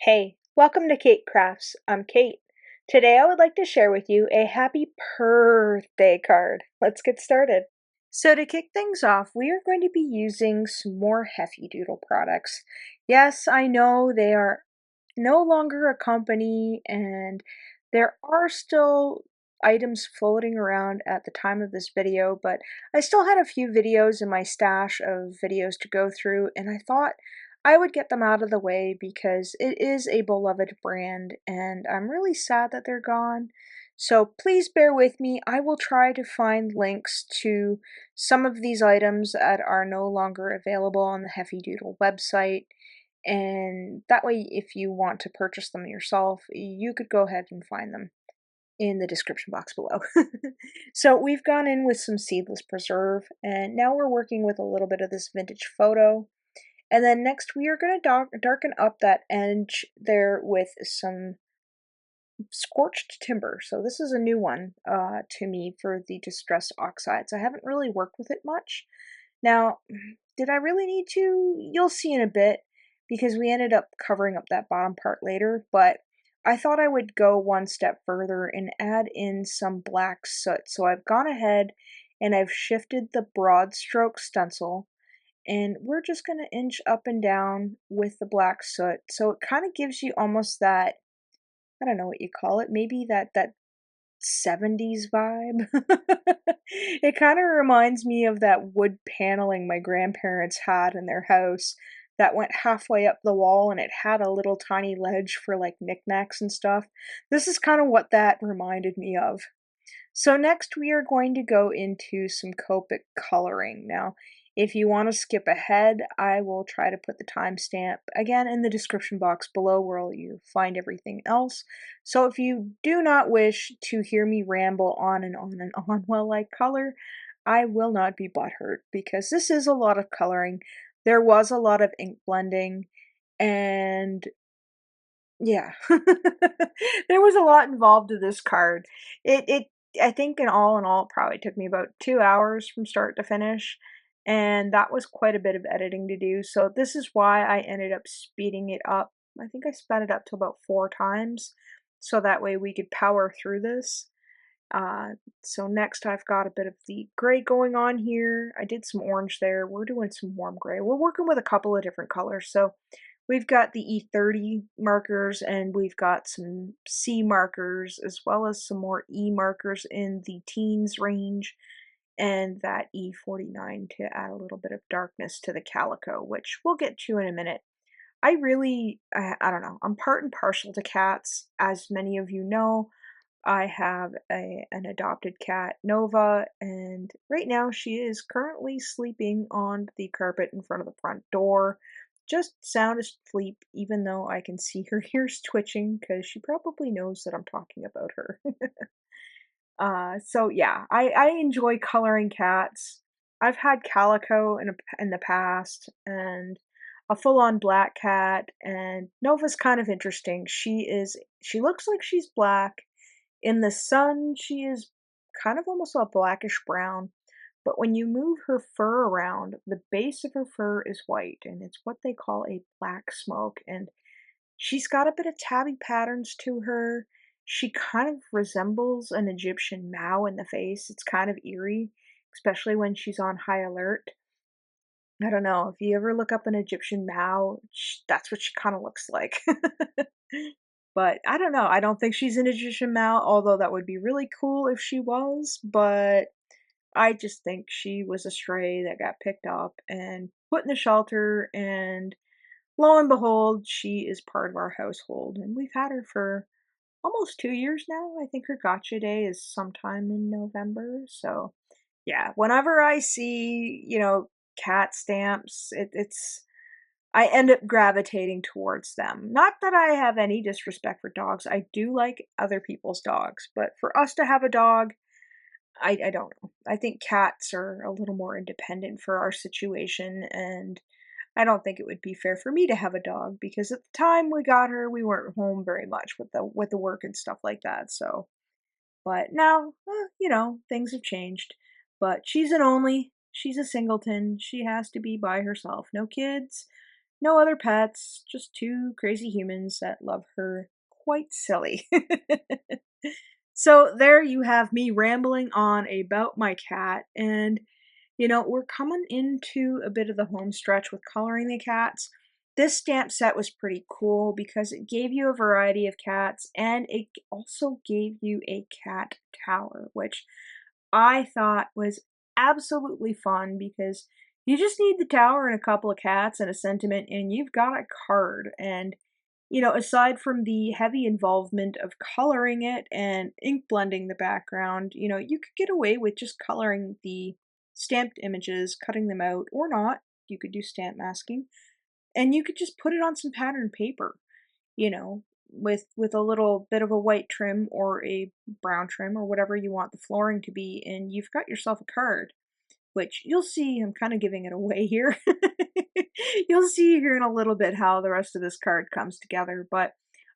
Hey, welcome to Keight Krafts. I'm Kate. Today I would like to share with you a happy birthday card. Let's get started. So to kick things off, we are going to be using some more Heffy Doodle products. Yes, I know they are no longer a company and there are still items floating around at the time of this video, but I still had a few videos in my stash of videos to go through, and I thought I would get them out of the way because it is a beloved brand and I'm really sad that they're gone. So please bear with me. I will try to find links to some of these items that are no longer available on the Heffy Doodle website, and that way if you want to purchase them yourself, you could go ahead and find them in the description box below. So we've gone in with some Seedless Preserve, and now we're working with a little bit of this vintage photo. And then next we are going to darken up that edge there with some Scorched Timber. So this is a new one to me for the distressed oxides. I haven't really worked with it much. Now, did I really need to? You'll see in a bit, because we ended up covering up that bottom part later, but I thought I would go one step further and add in some black soot. So I've gone ahead and I've shifted the broad stroke stencil, and we're just going to inch up and down with the black soot. So it kind of gives you almost that, I don't know what you call it, maybe that 70s vibe. It kind of reminds me of that wood paneling my grandparents had in their house that went halfway up the wall and it had a little tiny ledge for like knickknacks and stuff. This is kind of what that reminded me of. So next we are going to go into some Copic coloring. Now, if you want to skip ahead, I will try to put the timestamp again in the description box below where you find everything else. So if you do not wish to hear me ramble on and on and on while I color, I will not be butthurt because this is a lot of coloring. There was a lot of ink blending, and yeah, there was a lot involved to this card. It I think in all, it probably took me about 2 hours from start to finish, and that was quite a bit of editing to do. So this is why I ended up speeding it up. I think I sped it up to about 4 times, so that way we could power through this. Uh, so next I've got a bit of the gray going on here. I did some orange there. We're doing some warm gray. We're working with a couple of different colors. So we've got the E30 markers and we've got some C markers as well as some more E markers in the teens range and that E49 to add a little bit of darkness to the calico, which we'll get to in a minute. I don't know, I'm part and partial to cats, as many of you know. I have an adopted cat, Nova, and right now she is currently sleeping on the carpet in front of the front door, just sound asleep, even though I can see her ears twitching because she probably knows that I'm talking about her. So yeah, I enjoy coloring cats. I've had calico in the past and a full-on black cat, and Nova's kind of interesting. She looks like she's black. In the sun, she is kind of almost a blackish brown, but when you move her fur around, the base of her fur is white, and it's what they call a black smoke, and she's got a bit of tabby patterns to her. She kind of resembles an Egyptian Mao in the face. It's kind of eerie, especially when she's on high alert. I don't know, if you ever look up an Egyptian Mao, that's what she kind of looks like. But I don't know, I don't think she's an Egyptian Mao, although that would be really cool if she was, but I just think she was a stray that got picked up and put in the shelter, and lo and behold, she is part of our household, and we've had her for almost 2 years now. I think her gotcha day is sometime in November, so yeah, whenever I see, cat stamps, it's I end up gravitating towards them. Not that I have any disrespect for dogs. I do like other people's dogs, but for us to have a dog, I don't know. I think cats are a little more independent for our situation, and I don't think it would be fair for me to have a dog because at the time we got her, we weren't home very much with the work and stuff like that. So, but now, things have changed. But she's an only. She's a singleton. She has to be by herself. No kids, No other pets, just two crazy humans that love her quite silly. So there you have me rambling on about my cat, and we're coming into a bit of the home stretch with coloring the cats. This stamp set was pretty cool because it gave you a variety of cats and it also gave you a cat tower, which I thought was absolutely fun because you just need the tower and a couple of cats and a sentiment and you've got a card. And aside from the heavy involvement of coloring it and ink blending the background, you could get away with just coloring the stamped images, cutting them out or not. You could do stamp masking and you could just put it on some patterned paper, you know, with a little bit of a white trim or a brown trim or whatever you want the flooring to be, and you've got yourself a card, which you'll see I'm kind of giving it away here. You'll see here in a little bit how the rest of this card comes together, but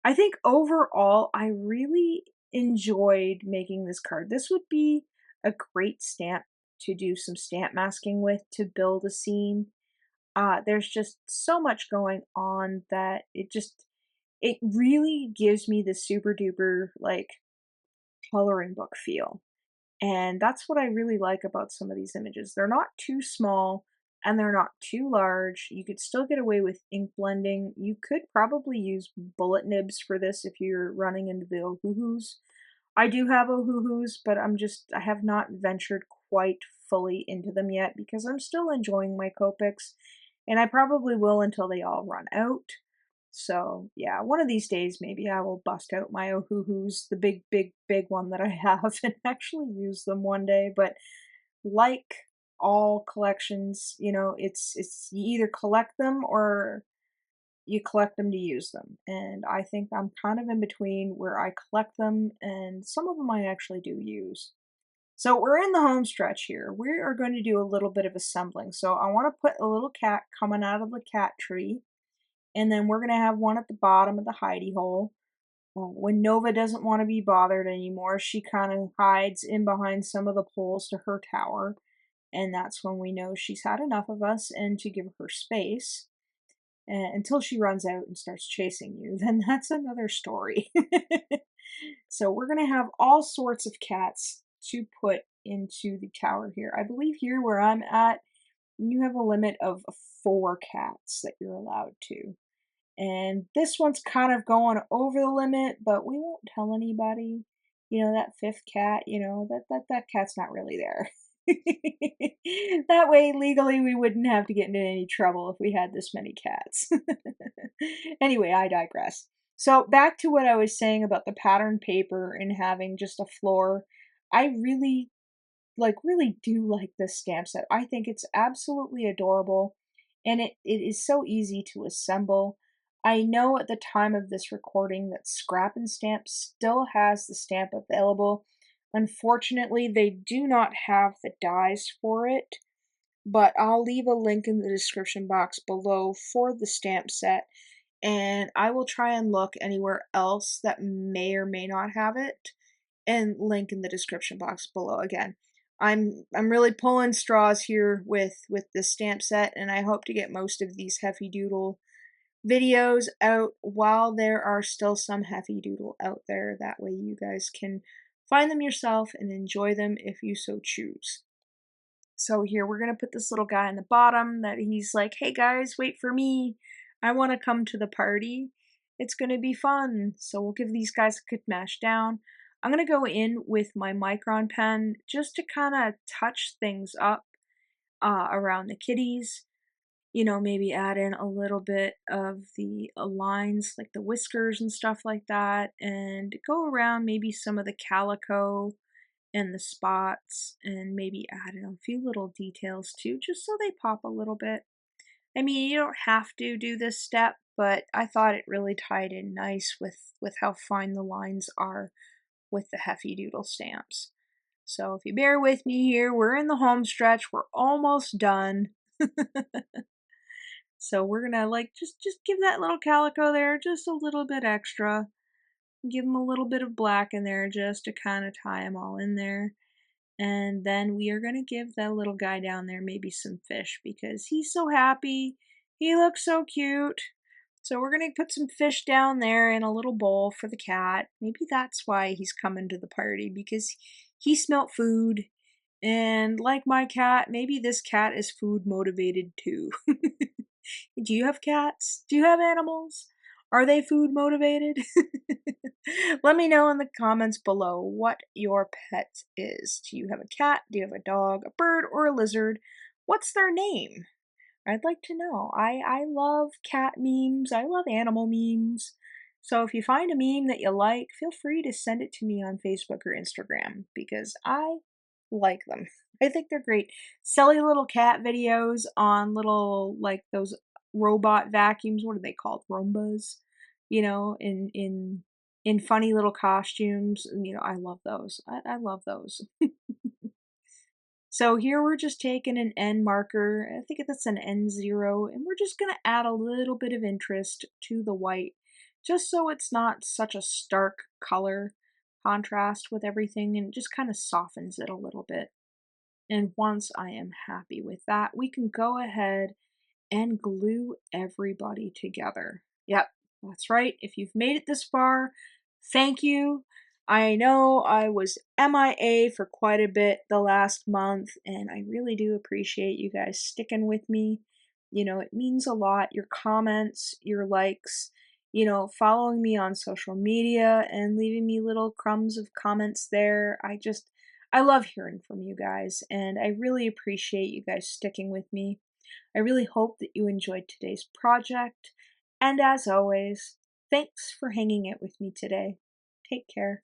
I think overall I really enjoyed making this card. This would be a great stamp to do some stamp masking with to build a scene. There's just so much going on that it really gives me the super duper like coloring book feel. And that's what I really like about some of these images. They're not too small and they're not too large. You could still get away with ink blending. You could probably use bullet nibs for this if you're running into the ohuhus. I do have ohuhus, but I have not ventured quite fully into them yet because I'm still enjoying my Copics and I probably will until they all run out. So yeah, one of these days maybe I will bust out my Ohuhus, the big, big, big one that I have, and actually use them one day. But like all collections, it's you either collect them or you collect them to use them. And I think I'm kind of in between where I collect them and some of them I actually do use. So we're in the home stretch here. We are going to do a little bit of assembling. So I want to put a little cat coming out of the cat tree. And then we're going to have one at the bottom of the hidey hole. When Nova doesn't want to be bothered anymore, she kind of hides in behind some of the poles to her tower. And that's when we know she's had enough of us and to give her space. Until she runs out and starts chasing you, then that's another story. So we're going to have all sorts of cats to put into the tower here. I believe here where I'm at, you have a limit of 4 cats that you're allowed to. And this one's kind of going over the limit, but we won't tell anybody. That 5th cat, that cat's not really there. That way, legally, we wouldn't have to get into any trouble if we had this many cats. Anyway, I digress. So back to what I was saying about the pattern paper and having just a floor. I really do like this stamp set. I think it's absolutely adorable and it is so easy to assemble. I know at the time of this recording that Scrap and Stamp still has the stamp available. Unfortunately, they do not have the dies for it, but I'll leave a link in the description box below for the stamp set, and I will try and look anywhere else that may or may not have it and link in the description box below. Again, I'm really pulling straws here with this stamp set, and I hope to get most of these Heffy Doodle videos out while there are still some Heffy Doodle out there. That way you guys can find them yourself and enjoy them if you so choose. So here we're going to put this little guy in the bottom that he's like, hey guys, wait for me. I want to come to the party. It's going to be fun. So we'll give these guys a good mash down. I'm going to go in with my Micron pen just to kind of touch things up around the kitties. Maybe add in a little bit of the lines, like the whiskers and stuff like that, and go around maybe some of the calico and the spots, and maybe add in a few little details too, just so they pop a little bit. I mean, you don't have to do this step, but I thought it really tied in nice with how fine the lines are with the Heffy Doodle stamps. So if you bear with me here, we're in the home stretch, we're almost done. So we're gonna just give that little calico there just a little bit extra. Give him a little bit of black in there just to kind of tie them all in there. And then we are gonna give that little guy down there maybe some fish because he's so happy. He looks so cute. So we're gonna put some fish down there in a little bowl for the cat. Maybe that's why he's coming to the party, because he smelt food. And like my cat, maybe this cat is food motivated too. Do you have cats? Do you have animals? Are they food motivated? Let me know in the comments below what your pet is. Do you have a cat? Do you have a dog, a bird, or a lizard? What's their name? I'd like to know. I love cat memes. I love animal memes. So if you find a meme that you like, feel free to send it to me on Facebook or Instagram because I like them. I think they're great. Silly little cat videos on little, like, those robot vacuums. What are they called? Roombas. You know, in funny little costumes. You know, I love those. I love those. So here we're just taking an N marker, I think that's an N0, and we're just going to add a little bit of interest to the white, just so it's not such a stark color contrast with everything, and it just kind of softens it a little bit. And once I am happy with that, we can go ahead and glue everybody together. Yep, that's right. If you've made it this far, thank you. I know I was MIA for quite a bit the last month, and I really do appreciate you guys sticking with me. You know, it means a lot. Your comments, your likes, you know, following me on social media and leaving me little crumbs of comments there. I love hearing from you guys, and I really appreciate you guys sticking with me. I really hope that you enjoyed today's project, and as always, thanks for hanging out with me today. Take care.